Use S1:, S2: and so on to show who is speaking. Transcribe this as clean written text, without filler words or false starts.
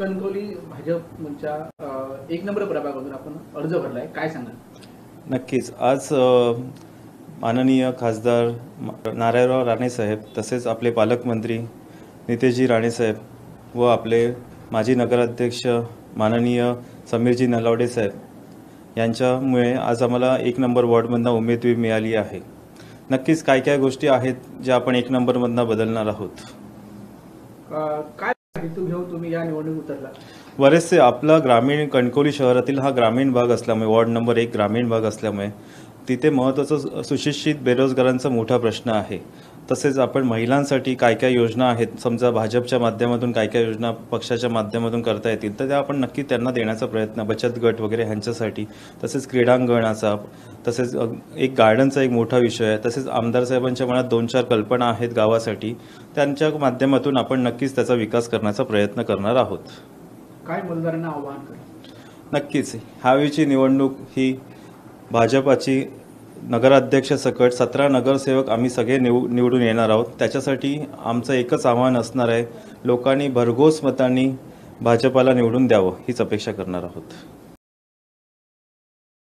S1: कणकवली भाजपच्या एक नंबर प्रभागातून आपण अर्ज भरलाय, काय सांगाल?
S2: नक्कीच आज माननीय खासदार नारायणराव राणेसाहेब तसेच आपले पालकमंत्री नितेशजी राणेसाहेब व आपले माजी नगराध्यक्ष माननीय समीरजी नलावडे साहेब यांच्यामुळे आज आम्हाला एक नंबर वॉर्डमधनं उमेदवारी मिळाली आहे. नक्कीच काय काय गोष्टी आहेत ज्या आपण एक नंबरमधनं बदलणार आहोत.
S1: काय हेतू घेऊन तुम्ही या निवडणूक उतरला?
S2: बरेचसे आपला ग्रामीण कणकवली शहरातील हा ग्रामीण भाग असल्यामुळे वॉर्ड नंबर 1 ग्रामीण भाग असल्यामुळे तिथे महत्त्वाचं सुशिक्षित बेरोजगारांचा मोठा प्रश्न आहे. तसेच आपण महिलांसाठी काय काय योजना आहेत, समजा भाजपच्या माध्यमातून काय काय योजना पक्षाच्या माध्यमातून करता येतील तर त्या आपण नक्की त्यांना देण्याचा प्रयत्न, बचत गट वगैरे ह्यांच्यासाठी, तसेच क्रीडांगणाचा, तसेच एक गार्डनचा एक मोठा विषय आहे. तसेच आमदार साहेबांच्या मनात 2-4 कल्पना आहेत गावासाठी, त्यांच्या माध्यमातून आपण नक्कीच त्याचा विकास करण्याचा प्रयत्न करणार आहोत.
S1: काय मतदारांना आवाहन करा?
S2: नक्कीच ह्यावेळीची निवडणूक ही भाजपाची नगराध्यक्ष सकट 17 नगरसेवक आम्ही सगळे निवडून येणार आहोत. त्याच्यासाठी आमचं एकच आव्हान असणार आहे, लोकांनी भरघोस मतांनी भाजपाला निवडून द्यावं हीच अपेक्षा करणार आहोत.